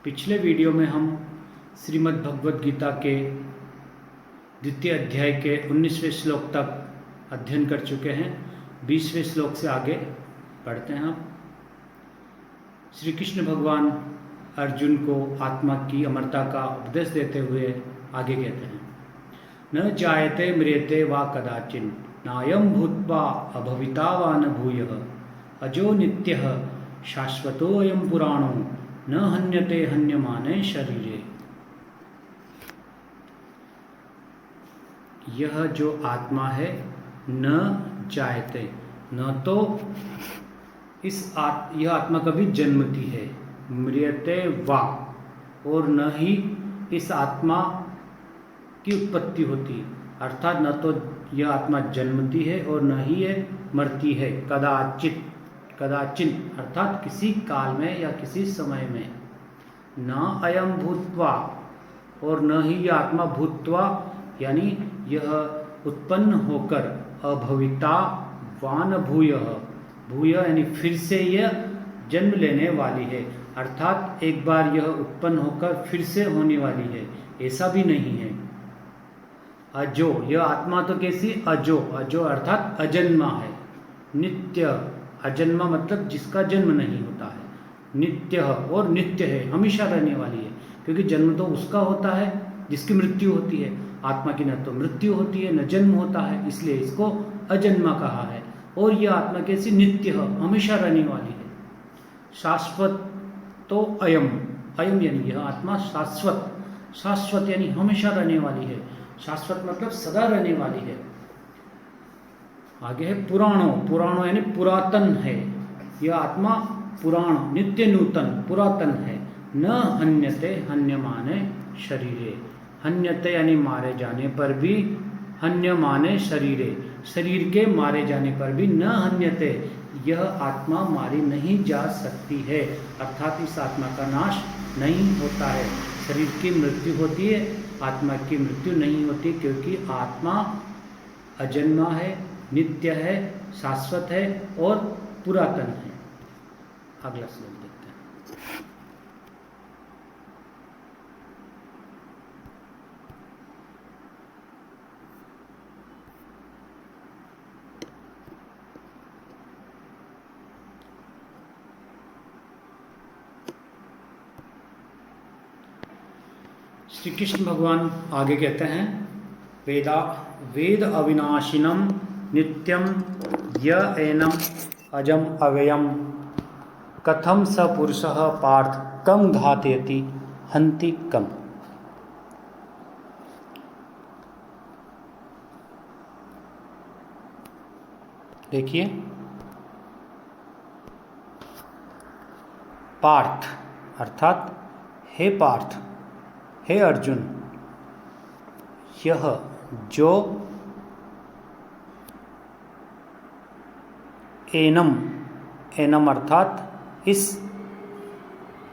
पिछले वीडियो में हम श्रीमद् भगवद गीता के द्वितीय अध्याय के 19वें श्लोक तक अध्ययन कर चुके हैं। 20वें श्लोक से आगे पढ़ते हैं। हम श्री कृष्ण भगवान अर्जुन को आत्मा की अमरता का उपदेश देते हुए आगे कहते हैं, न जायते म्रियते वा कदाचिन नायं भूत्वा अभविता वा न भूयः अजो नित्यः शाश्वतोऽयं पुराणो न हन्यते हन्यमाने शरीरे। यह जो आत्मा है न जायते, न तो यह आत्मा कभी जन्मती है, म्रियते वा, और न ही इस आत्मा की उत्पत्ति होती, अर्थात न तो यह आत्मा जन्मती है और न ही ये मरती है। कदाचित, कदाचिन अर्थात किसी काल में या किसी समय में। न अयम भूत्वा, और न ही यह आत्मा भूत्वा यानी यह उत्पन्न होकर, अभविता वान भूयः, भूय यानी फिर से यह जन्म लेने वाली है, अर्थात एक बार यह उत्पन्न होकर फिर से होने वाली है, ऐसा भी नहीं है। अजो, यह आत्मा तो कैसी अजो, अजो अर्थात अजन्मा है। नित्य, अजन्मा मतलब जिसका जन्म नहीं होता है। नित्य, और नित्य है, हमेशा रहने वाली है, क्योंकि जन्म तो उसका होता है जिसकी मृत्यु होती है। आत्मा की न तो मृत्यु होती है न जन्म होता है, इसलिए इसको अजन्मा कहा है। और यह आत्मा कैसी नित्य है, हमेशा रहने वाली है। शाश्वत तो अयम, अयम यानी यह आत्मा शाश्वत, शाश्वत यानी हमेशा रहने वाली है। शाश्वत मतलब सदा रहने वाली है। आगे है पुराणो, पुराणो यानी पुरातन है। यह आत्मा पुराण, नित्य नूतन, पुरातन है। न हन्यते हन्यमाने शरीरे, हन्यते यानी मारे जाने पर भी, हन्यमाने शरीरे, शरीर के मारे जाने पर भी, न हन्यते यह आत्मा मारी नहीं जा सकती है, अर्थात इस आत्मा का नाश नहीं होता है। शरीर की मृत्यु होती है, आत्मा की मृत्यु नहीं होती, क्योंकि आत्मा अजन्मा है, नित्य है, शाश्वत है और पुरातन है। अगला श्लोक देखते हैं। श्री कृष्ण भगवान आगे कहते हैं, वेद अविनाशिनम नित्यम य एनम अजम अव्ययम कथम स पुरुषः पार्थ कम घातयति हन्ति कम। देखिए, पार्थ अर्थात हे पार्थ, हे अर्जुन, यह जो एनम, एनम अर्थात इस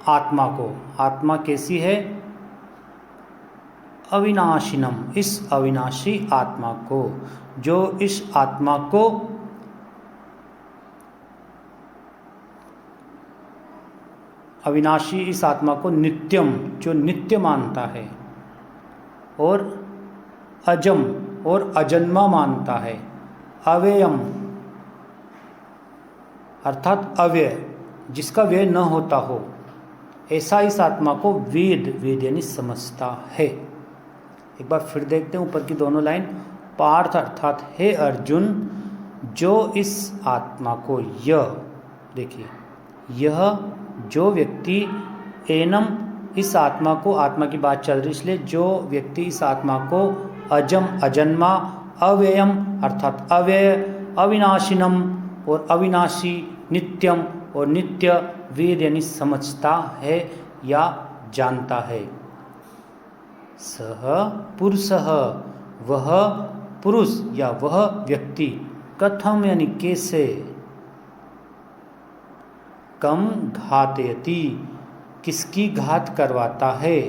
आत्मा को, आत्मा कैसी है, अविनाशिनम, इस अविनाशी आत्मा को, जो इस आत्मा को अविनाशी, इस आत्मा को नित्यम, जो नित्य मानता है, और अजम और अजन्मा मानता है, अव्ययम अर्थात अव्यय, जिसका व्यय न होता हो, ऐसा इस आत्मा को वेद, वेद यानी समझता है। एक बार फिर देखते हैं ऊपर की दोनों लाइन। पार्थ अर्थात हे अर्जुन, जो इस आत्मा को, यह देखिए, यह जो व्यक्ति, एनम इस आत्मा को, आत्मा की बात चल रही इसलिए जो व्यक्ति इस आत्मा को अजम अजन्मा, अव्ययम अर्थात अव्यय, अविनाशिनम और अविनाशी, नित्यम और नित्य, वेद यानी समझता है या जानता है। सह पुरुषः, वह पुरुष या वह व्यक्ति, कथम यानी कैसे, कम घातयति किसकी घात करवाता है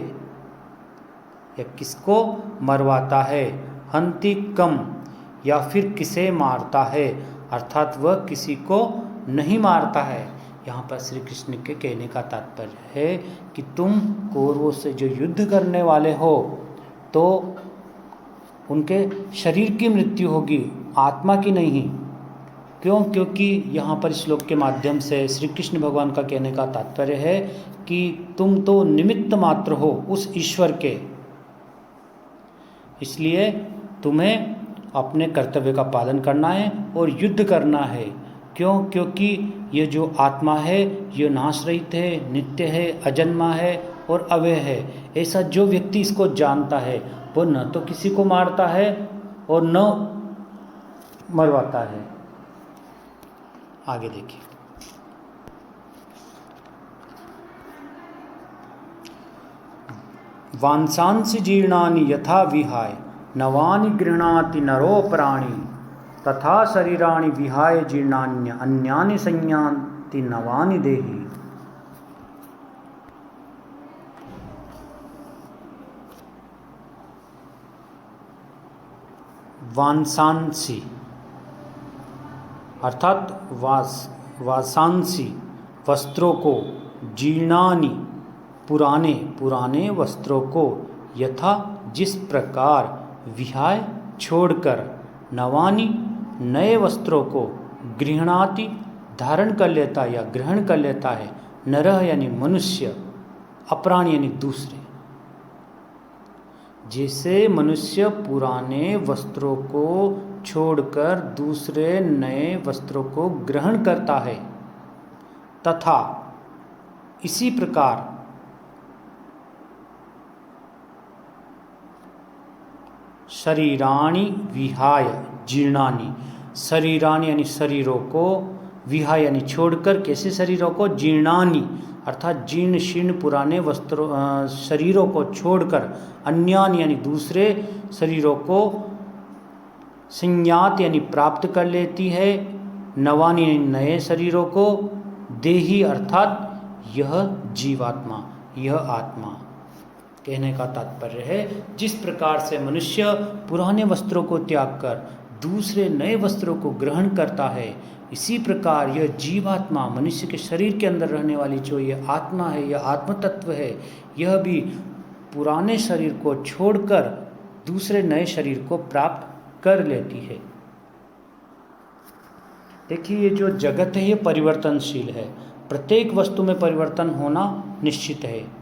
या किसको मरवाता है, हन्ति कम या फिर किसे मारता है, अर्थात वह किसी को नहीं मारता है, यहाँ पर श्री कृष्ण के कहने का तात्पर्य है कि तुम कौरवों से जो युद्ध करने वाले हो तो उनके शरीर की मृत्यु होगी, आत्मा की नहीं। क्यों? क्योंकि यहाँ पर श्लोक के माध्यम से श्री कृष्ण भगवान का कहने का तात्पर्य है कि तुम तो निमित्त मात्र हो उस ईश्वर के, इसलिए तुम्हें अपने कर्तव्य का पालन करना है और युद्ध करना है। क्यों? क्योंकि ये जो आत्मा है ये नाश रहित है, नित्य है, अजन्मा है और अव्यय है। ऐसा जो व्यक्ति इसको जानता है वो न तो किसी को मारता है और न मरवाता है। आगे देखिए, वांसांसि जीर्णानि यथा विहाय नवानि गृह्णाति नरो प्राणी तथा शरीराणि विहाय जीर्णान्य अन्यानि संयान्ति नवानि देहि। वांसांसि अर्थात वासांसि वस्त्रों को, जीर्णानि पुराने वस्त्रों को, यथा जिस प्रकार, विहाय छोड़कर, नवानि नए वस्त्रों को, गृह्णाति धारण कर लेता या ग्रहण कर लेता है, नरह यानी मनुष्य, अप्राणी यानी दूसरे। जैसे मनुष्य पुराने वस्त्रों को छोड़कर दूसरे नए वस्त्रों को ग्रहण करता है, तथा इसी प्रकार शरीराणि विहाय जीर्णानि, शरीराणि यानी शरीरों को, विहाय यानी छोड़कर, कैसे शरीरों को, जीर्णानि अर्थात जीर्ण शीर्ण पुराने वस्त्रों शरीरों को छोड़कर, अन्यान यानी दूसरे शरीरों को, संज्ञात यानी प्राप्त कर लेती है, नवानि यानी नए शरीरों को, देही अर्थात यह जीवात्मा, यह आत्मा। कहने का तात्पर्य है जिस प्रकार से मनुष्य पुराने वस्त्रों को त्याग कर दूसरे नए वस्त्रों को ग्रहण करता है, इसी प्रकार यह जीवात्मा, मनुष्य के शरीर के अंदर रहने वाली जो यह आत्मा है, यह आत्म तत्व है, यह भी पुराने शरीर को छोड़कर दूसरे नए शरीर को प्राप्त कर लेती है। देखिए, ये जो जगत है ये परिवर्तनशील है, प्रत्येक वस्तु में परिवर्तन होना निश्चित है।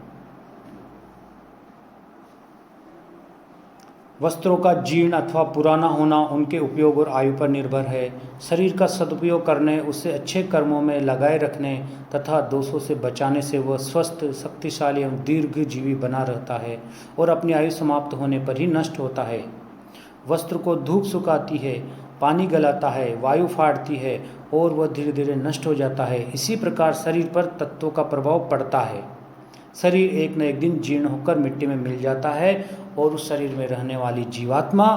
वस्त्रों का जीर्ण अथवा पुराना होना उनके उपयोग और आयु पर निर्भर है। शरीर का सदुपयोग करने, उसे अच्छे कर्मों में लगाए रखने तथा दोषों से बचाने से वह स्वस्थ, शक्तिशाली एवं दीर्घजीवी बना रहता है और अपनी आयु समाप्त होने पर ही नष्ट होता है। वस्त्र को धूप सुखाती है, पानी गलाता है, वायु फाड़ती है और वह धीरे धीरे नष्ट हो जाता है। इसी प्रकार शरीर पर तत्वों का प्रभाव पड़ता है। शरीर एक न एक दिन जीर्ण होकर मिट्टी में मिल जाता है और उस शरीर में रहने वाली जीवात्मा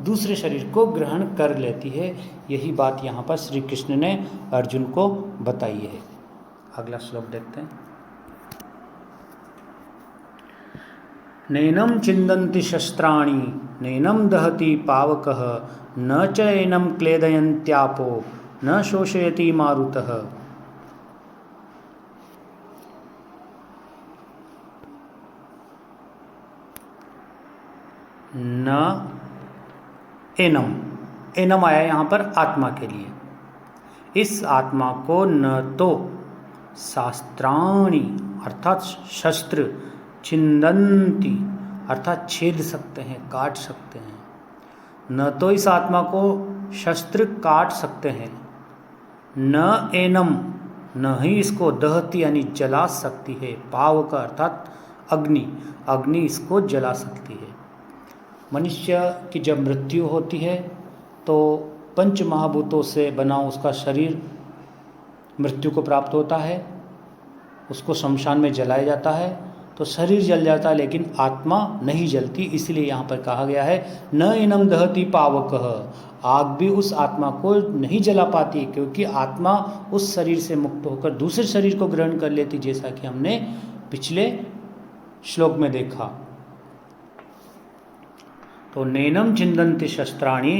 दूसरे शरीर को ग्रहण कर लेती है। यही बात यहाँ पर श्री कृष्ण ने अर्जुन को बताई है। अगला श्लोक देखते हैं। नैनम चिंदन्ति शस्त्राणि नैनम दहति पावकः न च एनम क्लेदयन्त्यापो न शोषयति मारुतः। न एनम, एनम आया यहाँ पर आत्मा के लिए। इस आत्मा को न तो शास्त्राणि अर्थात शस्त्र, छिन्दन्ति अर्थात छेद सकते हैं, काट सकते हैं। न तो इस आत्मा को शस्त्र काट सकते हैं, न एनम न ही इसको दहती यानी जला सकती है, पावक अर्थात अग्नि, अग्नि इसको जला सकती है। मनुष्य की जब मृत्यु होती है तो पंच महाभूतों से बना उसका शरीर मृत्यु को प्राप्त होता है, उसको शमशान में जलाया जाता है तो शरीर जल जाता है, लेकिन आत्मा नहीं जलती। इसलिए यहाँ पर कहा गया है न इनम दहति पावकः, आग भी उस आत्मा को नहीं जला पाती क्योंकि आत्मा उस शरीर से मुक्त होकर दूसरे शरीर को ग्रहण कर लेती, जैसा कि हमने पिछले श्लोक में देखा। तो नैनम छिन्दन्ति शस्त्राणि,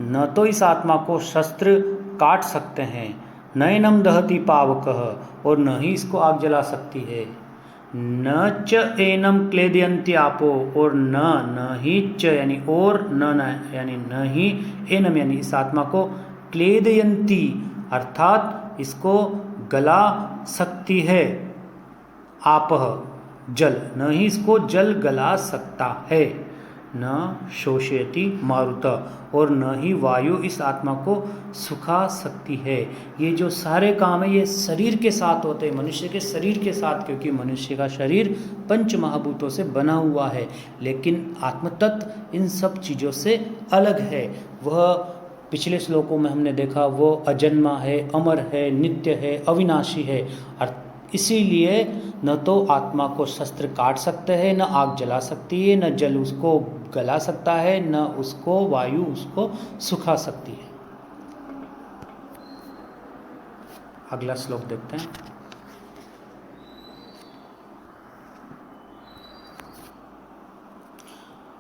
न तो इस आत्मा को शस्त्र काट सकते हैं, नैनम दहति पावकः, और न ही इसको आग जला सकती है। न च एनम क्लेदयन्ति आपो, और न ही च यानी और न यानी न ही एनम यानी इस आत्मा को क्लेदयन्ति अर्थात इसको गला सकती है, आपह जल, न ही इसको जल गला सकता है। न शोषयति मारुत, और न ही वायु इस आत्मा को सुखा सकती है। ये जो सारे काम है ये शरीर के साथ होते हैं, मनुष्य के शरीर के साथ, क्योंकि मनुष्य का शरीर पंच महाभूतों से बना हुआ है, लेकिन आत्मतत्व इन सब चीज़ों से अलग है। वह पिछले श्लोकों में हमने देखा वो अजन्मा है, अमर है, नित्य है, अविनाशी है। इसीलिए न तो आत्मा को शस्त्र काट सकते हैं, न आग जला सकती है, न जल उसको गला सकता है, न उसको वायु उसको सुखा सकती है। अगला श्लोक देखते हैं।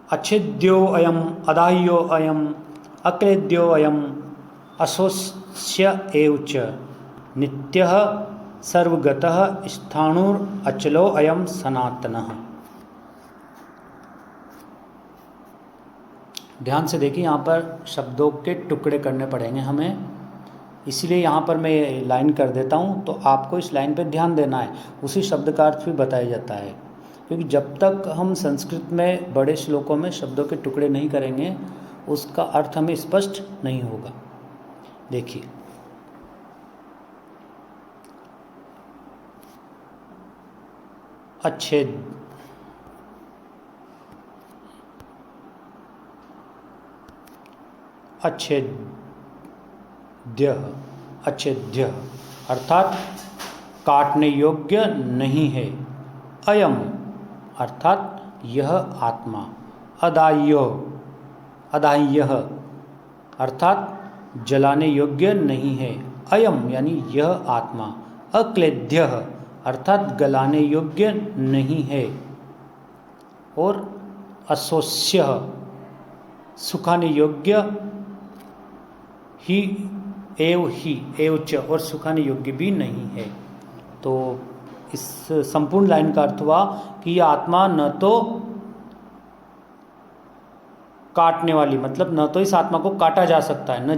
अच्छेद्यो अयम अदाह्यो अयम अक्लेद्यो अयम अशोष्य एव च नित्यः सर्वगतः स्थाणुर अचलो अयम सनातनः। ध्यान से देखिए, यहाँ पर शब्दों के टुकड़े करने पड़ेंगे हमें, इसलिए यहाँ पर मैं ये लाइन कर देता हूँ, तो आपको इस लाइन पर ध्यान देना है। उसी शब्द का अर्थ भी बताया जाता है, क्योंकि जब तक हम संस्कृत में बड़े श्लोकों में शब्दों के टुकड़े नहीं करेंगे उसका अर्थ हमें स्पष्ट नहीं होगा। देखिए, अच्छेद अच्छेद्य अर्थात काटने योग्य नहीं है। अयम अर्थात यह आत्मा। अदाह्य अर्थात जलाने योग्य नहीं है। अयम यानी यह आत्मा। अक्लेद्य अर्थात गलाने योग्य नहीं है। और अशोष्य सुखाने योग्य ही एव च और सुखाने योग्य भी नहीं है। तो इस संपूर्ण लाइन का अर्थ हुआ कि यह आत्मा न तो काटने वाली, मतलब न तो इस आत्मा को काटा जा सकता है, न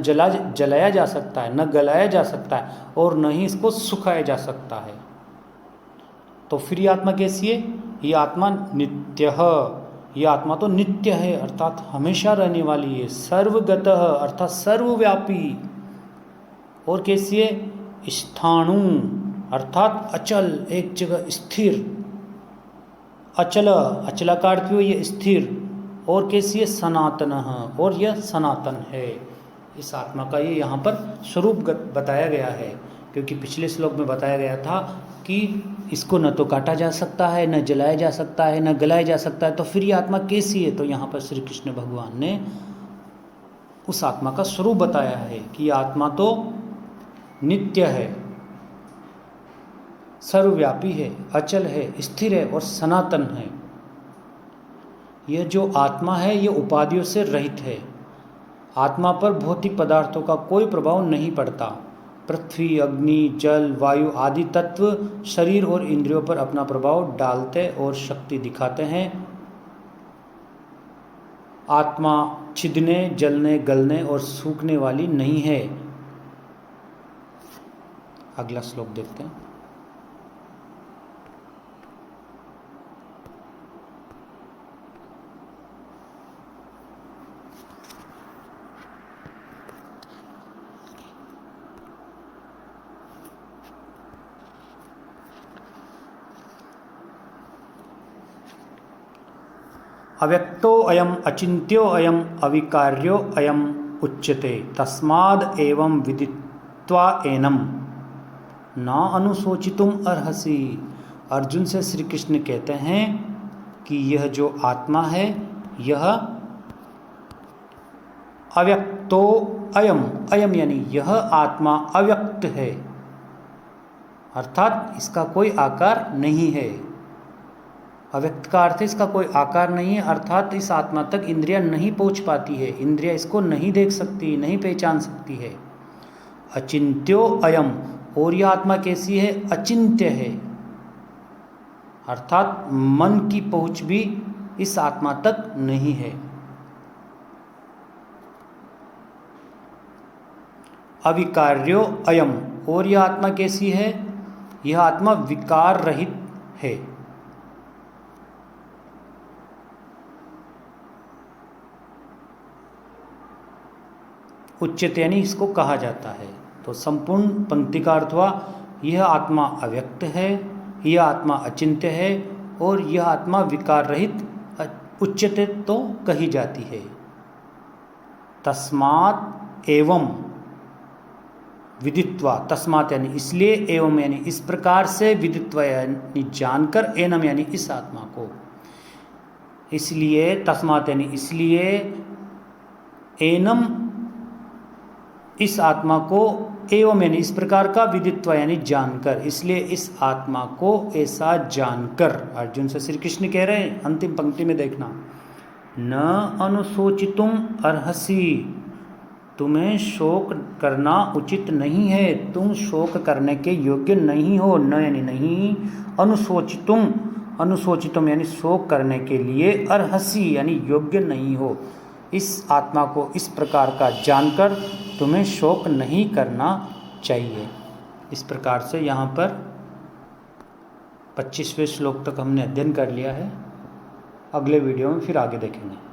जलाया जा सकता है, न गलाया जा सकता है, और न ही इसको सुखाया जा सकता है। तो फिर ये आत्मा कैसी है? ये आत्मा नित्यः, ये आत्मा तो नित्य है अर्थात हमेशा रहने वाली है। सर्वगतः अर्थात सर्वव्यापी। और कैसी है? स्थाणु अर्थात अचल, एक जगह स्थिर। अचला का अर्थ भी ये स्थिर। और कैसी है? सनातन, और यह सनातन है। इस आत्मा का ये यहाँ पर स्वरूप बताया गया है, क्योंकि पिछले श्लोक में बताया गया था कि इसको न तो काटा जा सकता है, न जलाया जा सकता है, न गलाया जा सकता है, तो फिर ये आत्मा कैसी है? तो यहाँ पर श्री कृष्ण भगवान ने उस आत्मा का स्वरूप बताया है कि ये आत्मा तो नित्य है, सर्वव्यापी है, अचल है, स्थिर है और सनातन है। यह जो आत्मा है ये उपाधियों से रहित है। आत्मा पर भौतिक पदार्थों का कोई प्रभाव नहीं पड़ता। पृथ्वी, अग्नि, जल, वायु आदि तत्व शरीर और इंद्रियों पर अपना प्रभाव डालते और शक्ति दिखाते हैं। आत्मा छिदने, जलने, गलने और सूखने वाली नहीं है। अगला श्लोक देखते हैं। अव्यक्तो अयम अचिन्त्यो अयम अविकार्यो अयम उच्यते तस्माद् एवं विदित्वा एनम न अनुशोचितुम अर्हसि। अर्जुन से श्री कृष्ण कहते हैं कि यह जो आत्मा है यह अव्यक्तो अयम, अयम यानी यह आत्मा अव्यक्त है, अर्थात इसका कोई आकार नहीं है। अव्यक्त का अर्थ इसका कोई आकार नहीं है, अर्थात इस आत्मा तक इंद्रियां नहीं पहुंच पाती है, इंद्रियां इसको नहीं देख सकती, नहीं पहचान सकती है। अचिंत्यो अयम, और यह आत्मा कैसी है? अचिंत्य है, अर्थात मन की पहुंच भी इस आत्मा तक नहीं है। अविकार्यो अयम, और यह आत्मा कैसी है? यह आत्मा विकार रहित है। उच्चते यानी इसको कहा जाता है। तो संपूर्ण पंक्ति का अर्थ हुआ यह आत्मा अव्यक्त है, यह आत्मा अचिंत्य है और यह आत्मा विकार रहित उच्चते तो कही जाती है। तस्मात् एवं विदित्वा, तस्मात् यानी इसलिए, एवं यानी इस प्रकार से, विदित्वा यानी जानकर, एनम यानी इस आत्मा को, इसलिए तस्मात् यानी इसलिए, एनम इस आत्मा को, एवं यानी इस प्रकार का, विदित्वा यानी जानकर, इसलिए इस आत्मा को ऐसा जानकर। अर्जुन से श्री कृष्ण कह रहे हैं, अंतिम पंक्ति में देखना, न अनुशोचितुम अर्हसि, तुम्हें शोक करना उचित नहीं है, तुम शोक करने के योग्य नहीं हो। न यानी नहीं, अनुशोचितुम, अनुशोचितुम यानी शोक करने के लिए, अर्हसि यानी योग्य नहीं हो। इस आत्मा को इस प्रकार का जानकर तुम्हें शोक नहीं करना चाहिए। इस प्रकार से यहाँ पर 25वें श्लोक तक हमने अध्ययन कर लिया है। अगले वीडियो में फिर आगे देखेंगे।